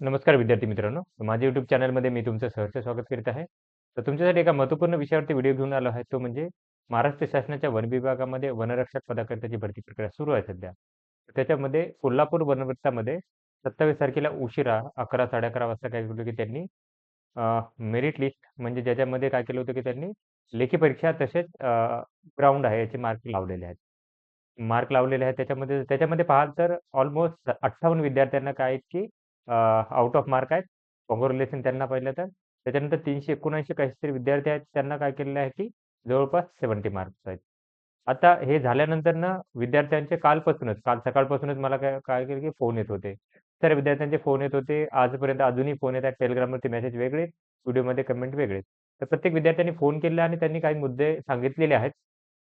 नमस्कार विद्यार्थी मित्रांनो. माझ्या YouTube चॅनलमध्ये मी तुमचं सहर्ष स्वागत करीत आहे. तर तुमच्यासाठी एका महत्त्वपूर्ण विषयावरती व्हिडिओ घेऊन आलो आहे. तो म्हणजे महाराष्ट्र शासनाच्या वन विभागामध्ये वनरक्षक पदाकरिताची भरती प्रक्रिया सुरू आहे सध्या. त्याच्यामध्ये कोल्हापूर वनवृत्तामध्ये 27 तारखेला उशिरा 11, 11:30 वाजता काय केलं की त्यांनी मेरिट लिस्ट म्हणजे ज्याच्यामध्ये काय केलं होतं की त्यांनी लेखी परीक्षा तसेच ग्राउंड आहे याचे मार्क लावलेले आहेत. मार्क लावलेले आहेत त्याच्यामध्ये त्याच्यामध्ये पाहाल तर ऑलमोस्ट 58 विद्यार्थ्यांना काय आहेत की आउट ऑफ मार्क आहेत. काँग्रॅच्युलेशन त्यांना पहिलं तर. त्याच्यानंतर 379 काहीतरी विद्यार्थी आहेत त्यांना काय केलेलं आहे की जवळपास 70 मार्क्स आहेत. आता हे झाल्यानंतर ना विद्यार्थ्यांचे काल सकाळपासूनच मला काय काय केलं की फोन येत होते. सर्व विद्यार्थ्यांचे फोन येत होते. आजपर्यंत अजूनही फोन येत आहेत. Telegramवरती मेसेज वेगळे, व्हिडिओमध्ये कमेंट वेगळे. तर प्रत्येक विद्यार्थ्यांनी फोन केला आणि त्यांनी काही मुद्दे सांगितलेले आहेत.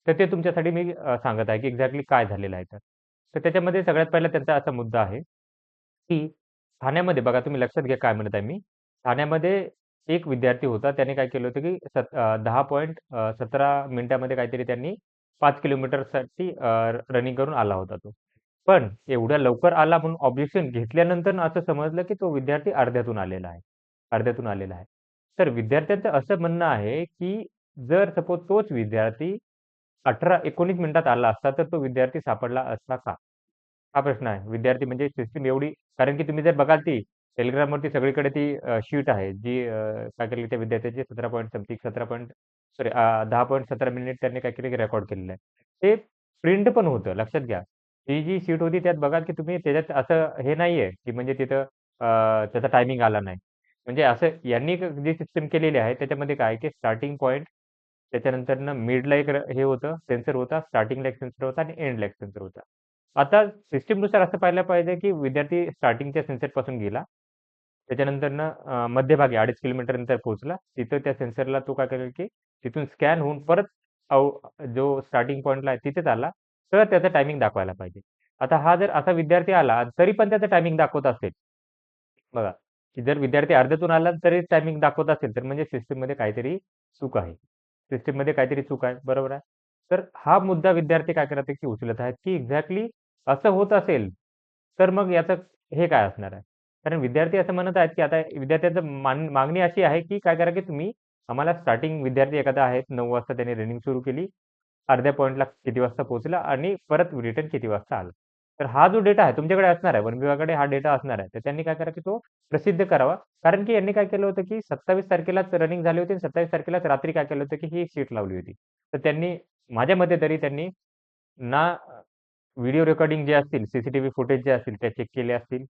तर ते तुमच्यासाठी मी सांगत आहे की एक्झॅक्टली काय झालेलं आहे तर. तर त्याच्यामध्ये सगळ्यात पहिला त्यांचा असा मुद्दा आहे, की ठाण्यामध्ये बघा तुम्ही लक्षात घ्या काय म्हणत आहे मी. ठाण्यामध्ये एक विद्यार्थी होता. त्याने काय केलं होतं, की 10.17 मिनिटामध्ये काहीतरी त्यांनी 5 किलोमीटरसाठी रनिंग करून आला होता तो. पण एवढ्या लवकर आला म्हणून ऑब्जेक्शन घेतल्यानंतर असं समजलं, की तो विद्यार्थी अर्ध्यातून आलेला आहे. अर्ध्यातून आलेला आहे. तर विद्यार्थ्यांचं असं म्हणणं आहे, की जर सपोज तोच विद्यार्थी 18-19 मिनिटात आला असता, तर तो विद्यार्थी सापडला असता का? हा प्रश्न आहे. विद्यार्थी म्हणजे सिस्टम एवढी कारण की तुम्ही जर बघाल ती Telegramवरती सगळीकडे ती शीट आहे जी काय केली त्या विद्यार्थ्याची 17 point something 17 point sorry 10.17 minute त्यांनी काय केलं की रेकॉर्ड केलेलं आहे. ते प्रिंट पण होतं लक्षात घ्या. ती जी शीट होती त्यात बघाल की तुम्ही त्याच्यात असं हे नाहीये की म्हणजे तिथं त्याचा टायमिंग आला नाही. म्हणजे असं यांनी जी सिस्टम केलेली आहे त्याच्यामध्ये काय आहे की स्टार्टिंग पॉइंट त्याच्यानंतरनं मिडला एक हे होतं, सेन्सर होता, स्टार्टिंगला एक सेन्सर होता आणि एंडला एक सेन्सर होता. आता सिस्टमनुसार असं पाहायला पाहिजे, की विद्यार्थी स्टार्टिंगच्या सेन्सरपासून गेला. त्याच्यानंतरनं मध्यभागी 2.5 किलोमीटर नंतर पोहोचला. तिथं त्या सेन्सरला तो काय करेल, की तिथून स्कॅन होऊन परत अव जो स्टार्टिंग पॉइंटला आहे तिथेच आला, तर त्याचा टायमिंग दाखवायला पाहिजे. आता हा जर असा विद्यार्थी आला, तरी पण त्याचा टायमिंग दाखवत असेल, बघा, की जर विद्यार्थी अर्ध्यातून आला तरी टायमिंग दाखवत असेल, तर म्हणजे सिस्टममध्ये काहीतरी चूक आहे. सिस्टममध्ये काहीतरी चूक आहे, बरोबर आहे. तर हा मुद्दा विद्यार्थी काय करत आहेत, की उचलत आहेत, की एक्झॅक्टली असं होत असेल, तर मग याचं हे काय असणार आहे? कारण विद्यार्थी असं म्हणत आहेत, की आता विद्यार्थ्यांचं मागणी अशी आहे, की काय करा, की तुम्ही आम्हाला स्टार्टिंग विद्यार्थी एखादा आहे 9 वाजता त्याने रनिंग सुरू केली. अर्ध्या पॉइंटला किती वाजता पोहोचला आणि परत रिटर्न किती वाजता आला. तर हा जो डेटा आहे तुमच्याकडे असणार आहे. वन विभागाकडे हा डेटा असणार आहे. तर त्यांनी काय करायचं तो प्रसिद्ध करावा. कारण की यांनी काय केलं होतं, की 27 तारखेलाच रनिंग झाली होती आणि 27 तारखेलाच रात्री काय केलं होतं, की ही शीट लावली होती. तर त्यांनी माझ्या मते तरी त्यांनी ना व्हिडिओ रेकॉर्डिंग जे असतील, सीसीटीव्ही फुटेज जे असतील ते चेक केले असतील,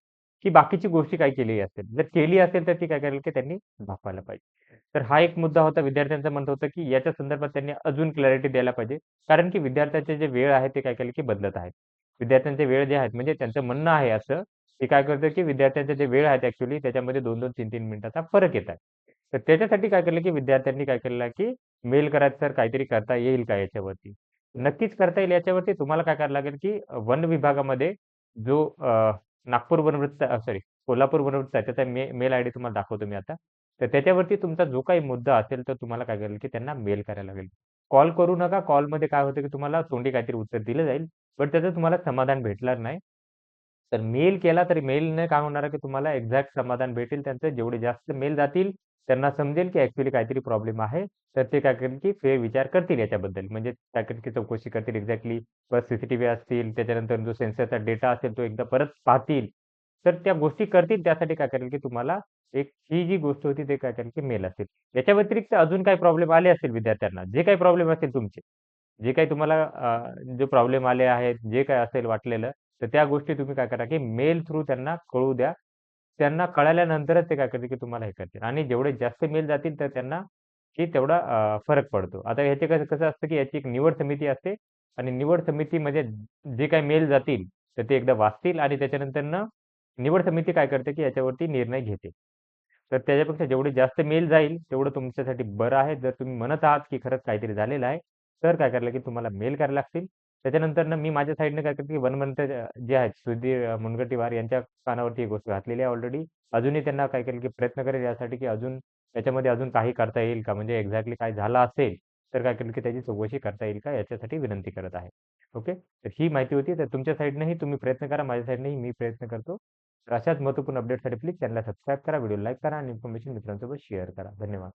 की बाकीची गोष्टी काय केली असेल. जर केली असेल तर ती काय करेल, की त्यांनी दाखवायला पाहिजे. तर हा एक मुद्दा होता. विद्यार्थ्यांचं म्हणणं होतं, की याच्या संदर्भात त्यांनी अजून क्लॅरिटी द्यायला पाहिजे. कारण की विद्यार्थ्याचे जे वेळ आहे ते काय केलं, की बदलत आहेत. विद्यार्थ्यांचे वेळ जे आहेत म्हणजे त्यांचं म्हणणं आहे असं, की काय करतं, की विद्यार्थ्यांचे जे वेळ आहेत ॲक्चुअली त्याच्यामध्ये 2-2, 3-3 मिनिटाचा फरक येत आहे. तर त्याच्यासाठी काय केलं, की विद्यार्थ्यांनी काय केलेलं आहे, की मेल करायचं सर काहीतरी करता येईल का याच्यावरती? नक्कीच करता येईल याच्यावरती तुम्हाला काय करावं लागेल, की वन विभागामध्ये जो नागपूर वनवृत्त सॉरी कोल्हापूर वनवृत्त आहे त्याचा मेल आयडी तुम्हाला दाखवतो मी आता. तर त्याच्यावरती तुमचा जो काही मुद्दा असेल तर तुम्हाला काय करेल, की त्यांना मेल करायला लागेल. कॉल करू नका. कॉलमध्ये काय होतं, की तुम्हाला तोंडी काहीतरी उत्तर दिलं जाईल, पण त्याचं तुम्हाला समाधान भेटणार नाही. तर मेल केला तरी मेलने काय होणार आहे, की तुम्हाला एक्झॅक्ट समाधान भेटेल. त्यांचे जेवढे जास्त मेल जातील, त्यांना समजेल, की ॲक्चुअली काहीतरी प्रॉब्लेम आहे. तर ते काय करेल, की फेरविचार करतील याच्याबद्दल. म्हणजे काय करेल, की चौकशी करतील एक्झॅक्टली परत सीसीटीव्ही असतील, त्याच्यानंतर जो सेन्सरचा डेटा असेल, तो एकदा परत पाहतील. तर त्या गोष्टी करतील. त्यासाठी काय करेल, की तुम्हाला एक ही जी गोष्ट होती, ते काय करेल, की मेल असेल. याच्या व्यतिरिक्त अजून काही प्रॉब्लेम आले असतील विद्यार्थ्यांना, जे काही प्रॉब्लेम असतील तुमचे, जे काही तुम्हाला जे प्रॉब्लेम आले आहेत, जे काही असेल वाटलेलं, तर त्या गोष्टी तुम्ही काय करा, की मेल थ्रू त्यांना कळवू द्या. त्यांना कळाल्यानंतरच ते काय करतील, की तुम्हाला हे करतील आणि जेवढे जास्त मेल जातील, तर त्यांना की तेवढा फरक पडतो. आता ह्याचे कसं कसं असतं, की याची एक निवड समिती असते आणि निवड समितीमध्ये जे काही मेल जातील, तर ते एकदा वाचतील आणि त्याच्यानंतरनं निवड समिती काय करते, की याच्यावरती निर्णय घेते. तर त्याच्यापेक्षा जेवढे जास्त मेल जाईल, तेवढं तुमच्यासाठी बरं आहे. जर तुम्ही म्हणत आहात, की खरंच काहीतरी झालेलं आहे, तर काय करायला, की तुम्हाला मेल करायला लागतील. त्याच्यानंतरनं मी माझ्या साइडने काय करते, की वनमंत्र जे आहेत सुधीर मुनगंटीवार यांच्या कानावरती ही गोष्ट घातलेली आहे ऑलरेडी. अजूनही त्यांना काय केलं, की प्रयत्न करेल यासाठी, की अजून त्याच्यामध्ये अजून काही करता येईल का? म्हणजे एक्झॅक्टली काय झालं असेल, तर काय करेल, की त्याची चौकशी करता येईल का? याच्यासाठी विनंती करत आहे. ओके. तर ही माहिती होती. तर तुमच्या साइडनेही तुम्ही प्रयत्न करा. माझ्या साइडनेही मी प्रयत्न करतो. तर अशाच महत्त्वपूर्ण अपडेटसाठी प्लीज चॅनलला सबस्क्राईब करा, व्हिडिओला लाईक करा आणि इन्फॉर्मेशन मित्रांसोबत शेअर करा. धन्यवाद.